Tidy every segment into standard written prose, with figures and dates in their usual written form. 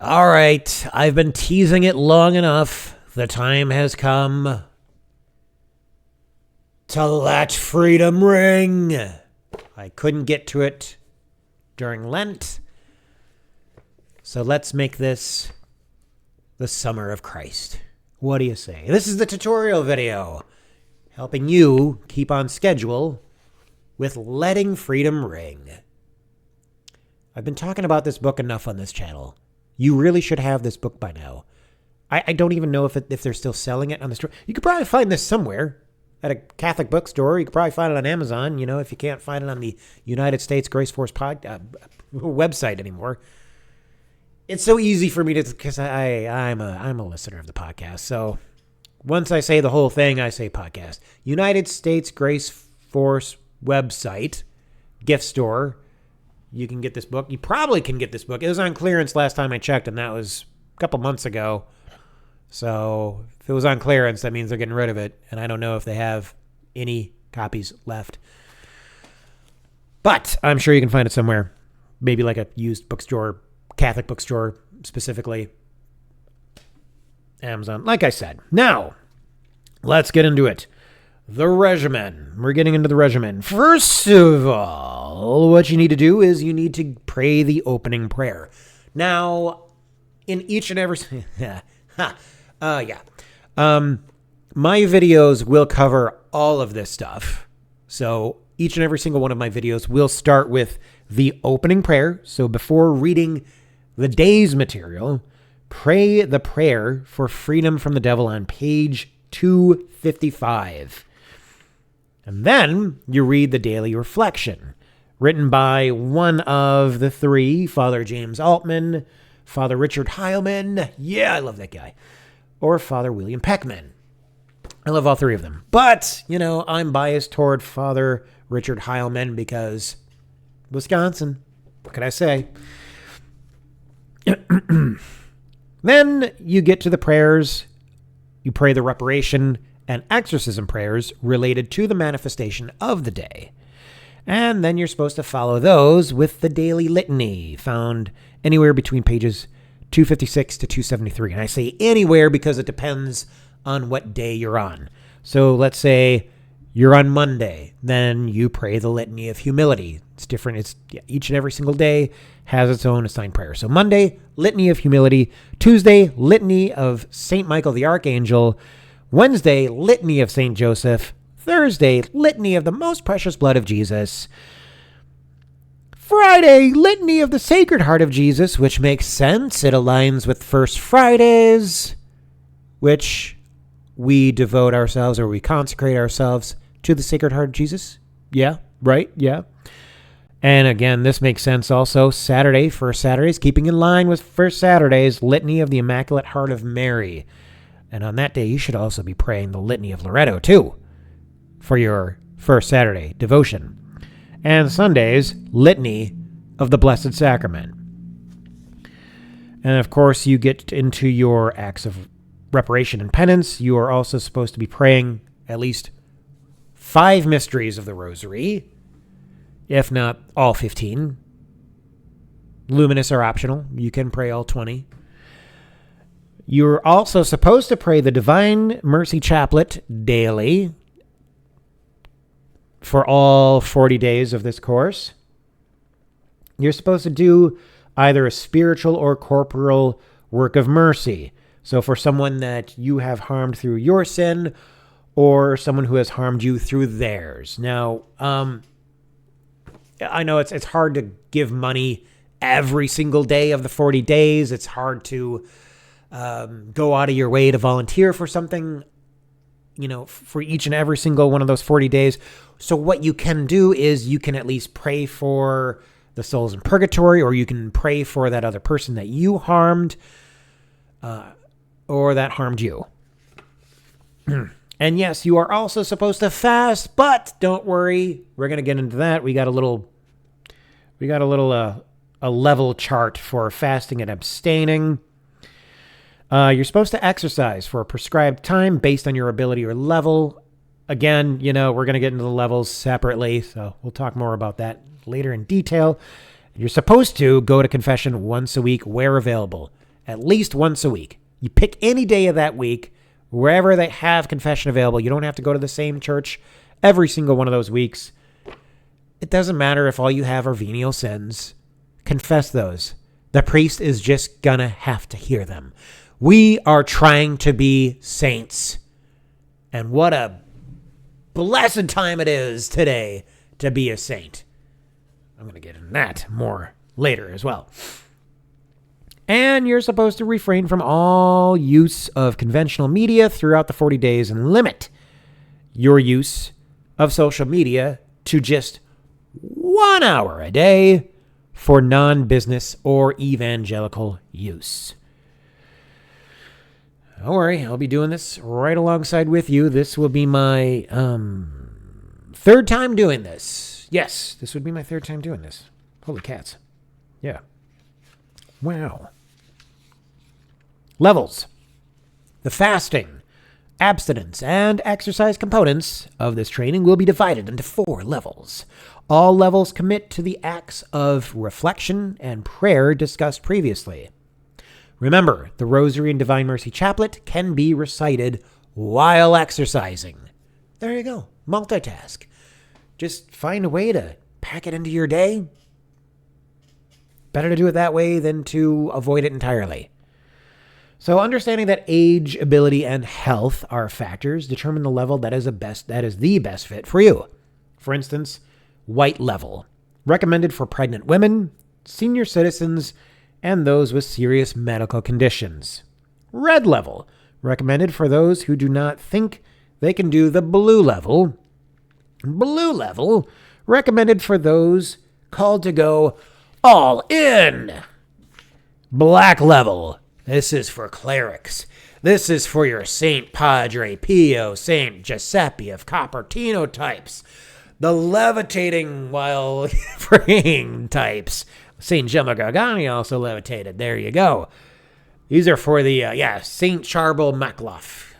All right, I've been teasing it long enough. The time has come to let freedom ring. I couldn't get to it during Lent, so let's make this the summer of Christ. What do you say? This is the tutorial video helping you keep on schedule with letting freedom ring. I've been talking about this book enough on this channel. You really should have this book by now. I don't even know if they're still selling it on the store. You could probably find this somewhere at a Catholic bookstore. You could probably find it on Amazon, if you can't find it on the United States Grace Force website anymore. It's so easy for me to, because I'm a listener of the podcast. So once I say the whole thing, I say podcast. United States Grace Force website, gift store. You can get this book. You probably can get this book. It was on clearance last time I checked, and that was a couple months ago. So if it was on clearance, that means they're getting rid of it. And I don't know if they have any copies left. But I'm sure you can find it somewhere. Maybe like a used bookstore, Catholic bookstore specifically. Amazon, like I said. Now, let's get into it. The regimen. We're getting into the regimen. First of all, what you need to do is you need to pray the opening prayer. Now, in each and every... my videos will cover all of this stuff. So each and every single one of my videos will start with the opening prayer. So before reading the day's material, pray the prayer for freedom from the devil on page 255. And then you read the daily reflection, written by one of the three, Father James Altman, Father Richard Heilman. Yeah, I love that guy. Or Father William Peckman. I love all three of them. But, I'm biased toward Father Richard Heilman because Wisconsin. What can I say? Then you get to the prayers. You pray the reparation and exorcism prayers related to the manifestation of the day. And then you're supposed to follow those with the daily litany, found anywhere between pages 256 to 273. And I say anywhere because it depends on what day you're on. So let's say you're on Monday, then you pray the litany of humility. It's different. Each and every single day has its own assigned prayer. So Monday, litany of humility. Tuesday, litany of St. Michael the Archangel. Wednesday, litany of St. Joseph. Thursday, litany of the most precious blood of Jesus. Friday, litany of the Sacred Heart of Jesus, which makes sense. It aligns with First Fridays, which we devote ourselves or we consecrate ourselves to the Sacred Heart of Jesus. Yeah, right? Yeah. And again, this makes sense also. Saturday, First Saturdays, keeping in line with First Saturdays, litany of the Immaculate Heart of Mary. And on that day, you should also be praying the litany of Loretto, too, for your First Saturday devotion. And Sundays, litany of the Blessed Sacrament. And of course, you get into your acts of reparation and penance. You are also supposed to be praying at least 5 mysteries of the Rosary, if not all 15. Luminous are optional. You can pray all 20. You're also supposed to pray the Divine Mercy Chaplet daily for all 40 days of this course. You're supposed to do either a spiritual or corporal work of mercy. So for someone that you have harmed through your sin or someone who has harmed you through theirs. Now, I know it's hard to give money every single day of the 40 days. It's hard to go out of your way to volunteer for something, for each and every single one of those 40 days. So what you can do is you can at least pray for the souls in purgatory, or you can pray for that other person that you harmed or that harmed you. And yes, you are also supposed to fast, but don't worry. We're going to get into that. We got a little a level chart for fasting and abstaining. You're supposed to exercise for a prescribed time based on your ability or level. Again, we're going to get into the levels separately, so we'll talk more about that later in detail. You're supposed to go to confession once a week where available. at least once a week. You pick any day of that week, wherever they have confession available. You don't have to go to the same church every single one of those weeks. It doesn't matter if all you have are venial sins. Confess those. The priest is just gonna have to hear them. We are trying to be saints. And what a blessed time it is today to be a saint. I'm going to get into that more later as well. And you're supposed to refrain from all use of conventional media throughout the 40 days and limit your use of social media to just 1 hour a day for non-business or evangelical use. Don't worry, I'll be doing this right alongside with you. This will be my third time doing this. Yes, this would be my third time doing this. Holy cats. Yeah. Wow. Levels. The fasting, abstinence, and exercise components of this training will be divided into 4 levels. All levels commit to the acts of reflection and prayer discussed previously. Remember, the Rosary and Divine Mercy Chaplet can be recited while exercising. There you go. Multitask. Just find a way to pack it into your day. Better to do it that way than to avoid it entirely. So understanding that age, ability, and health are factors determine the level that is the best fit for you. For instance, white level, recommended for pregnant women, senior citizens, and those with serious medical conditions. Red level, recommended for those who do not think they can do the blue level. Blue level, recommended for those called to go all in. Black level, this is for clerics. This is for your St. Padre Pio, St. Giuseppe of Cupertino types. The levitating while praying types. St. Gemma Gargani also levitated. There you go. These are for the, St. Charbel Macloff.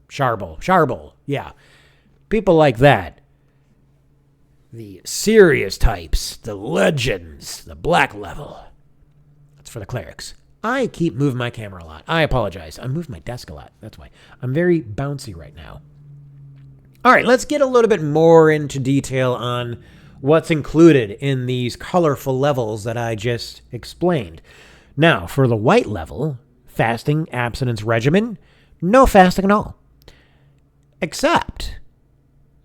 Charbel. Yeah. People like that. The serious types, the legends, the black level. That's for the clerics. I keep moving my camera a lot. I apologize. I move my desk a lot. That's why. I'm very bouncy right now. All right, let's get a little bit more into detail on what's included in these colorful levels that I just explained. Now, for the white level, fasting abstinence regimen, no fasting at all. Except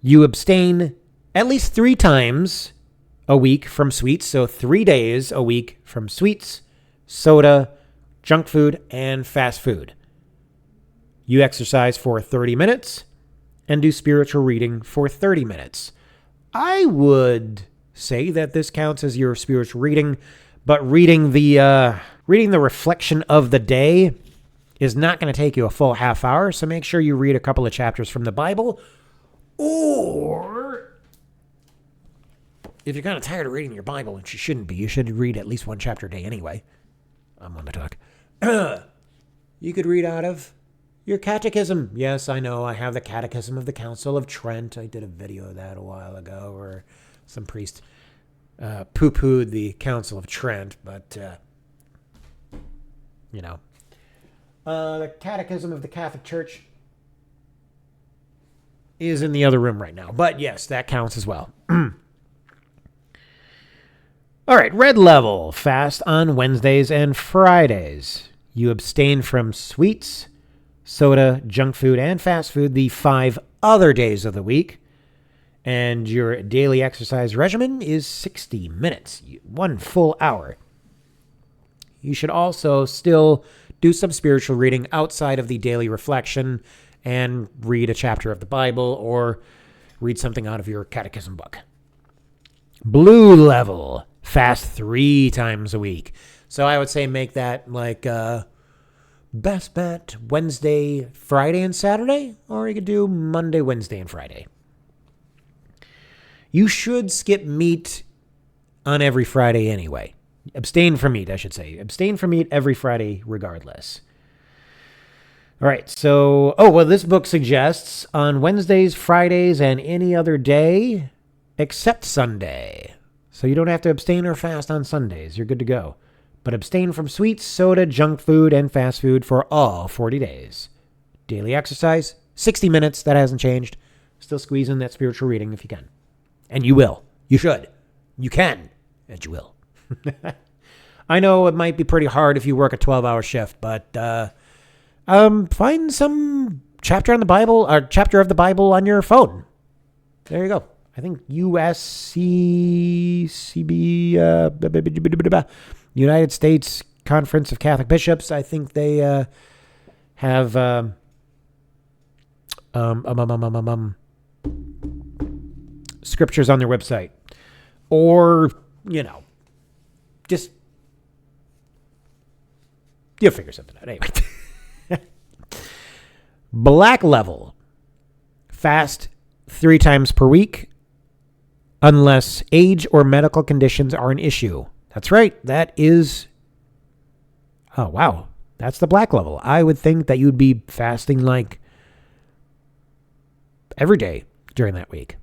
you abstain at least 3 times a week from sweets, so 3 days a week from sweets, soda, junk food, and fast food. You exercise for 30 minutes and do spiritual reading for 30 minutes. I would say that this counts as your spiritual reading, but reading the reflection of the day is not going to take you a full half hour, so make sure you read a couple of chapters from the Bible, or if you're kind of tired of reading your Bible, which you shouldn't be, you should read at least 1 chapter a day anyway. I'm on the talk. You could read out of your catechism. Yes, I know. I have the Catechism of the Council of Trent. I did a video of that a while ago where some priest poo-pooed the Council of Trent, but, the Catechism of the Catholic Church is in the other room right now. But yes, that counts as well. All right, red level. Fast on Wednesdays and Fridays. You abstain from sweets, soda, junk food, and fast food the 5 other days of the week. And your daily exercise regimen is 60 minutes, 1 full hour. You should also still do some spiritual reading outside of the daily reflection and read a chapter of the Bible or read something out of your catechism book. Blue level. Fast 3 times a week. So I would say make that like best bet Wednesday, Friday, and Saturday, or you could do Monday, Wednesday, and Friday. You should skip meat on every Friday anyway. Abstain from meat, I should say. Abstain from meat every Friday regardless. All right, so, this book suggests on Wednesdays, Fridays, and any other day except Sunday. So you don't have to abstain or fast on Sundays. You're good to go. but abstain from sweets, soda, junk food, and fast food for all 40 days. Daily exercise, 60 minutes. That hasn't changed. Still squeeze in that spiritual reading if you can. And you will. You should. You can. And you will. I know it might be pretty hard if you work a 12-hour shift, but find some chapter of the Bible on your phone. There you go. I think USCCB, United States Conference of Catholic Bishops. I think they have scriptures on their website, or just you'll figure something out anyway. Black level, fast 3 times per week, unless age or medical conditions are an issue. That's right. That is. Oh wow, that's the black level. I would think that you'd be fasting like every day during that week.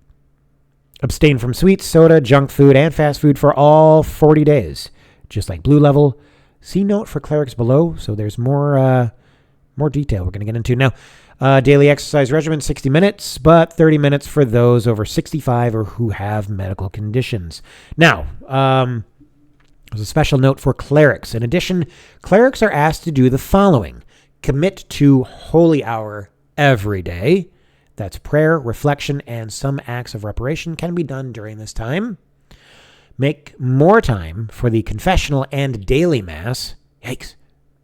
Abstain from sweets, soda, junk food, and fast food for all 40 days. Just like blue level. See note for clerics below. So there's more detail we're going to get into. Now, daily exercise regimen, 60 minutes, but 30 minutes for those over 65 or who have medical conditions. Now, there's a special note for clerics. In addition, clerics are asked to do the following. Commit to holy hour every day. That's prayer, reflection, and some acts of reparation can be done during this time. Make more time for the confessional and daily mass. Yikes.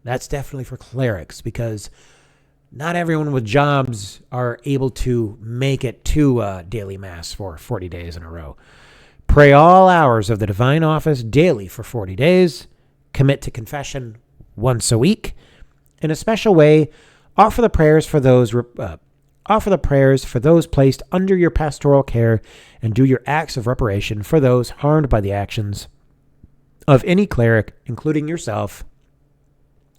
That's definitely for clerics because not everyone with jobs are able to make it to daily mass for 40 days in a row. Pray all hours of the divine office daily for 40 days. Commit to confession once a week. In a special way, offer the prayers for those placed under your pastoral care and do your acts of reparation for those harmed by the actions of any cleric, including yourself.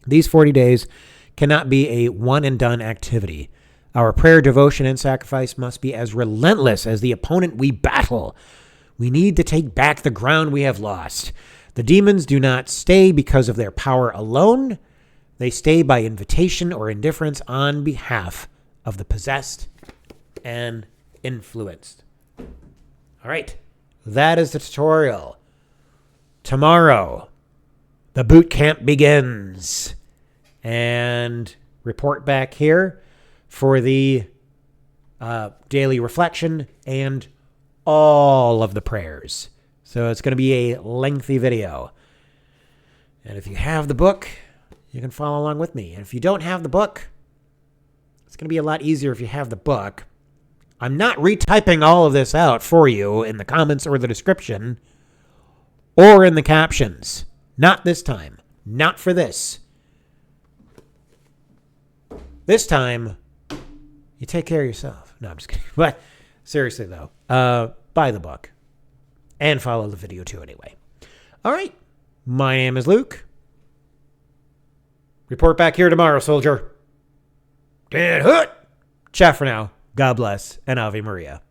These 40 days cannot be a one-and-done activity. Our prayer, devotion, and sacrifice must be as relentless as the opponent we battle. We need to take back the ground we have lost. The demons do not stay because of their power alone. They stay by invitation or indifference on behalf of the possessed and influenced. All right, that is the tutorial. Tomorrow, the boot camp begins. And report back here for the daily reflection and all of the prayers. So it's going to be a lengthy video. And if you have the book, you can follow along with me. And if you don't have the book, it's going to be a lot easier if you have the book. I'm not retyping all of this out for you in the comments or the description or in the captions. Not this time. Not for this. This time, you take care of yourself. No, I'm just kidding. But seriously, though, buy the book and follow the video, too, anyway. All right. My name is Luke. Report back here tomorrow, soldier. Get hoot. Ciao for now. God bless and Ave Maria.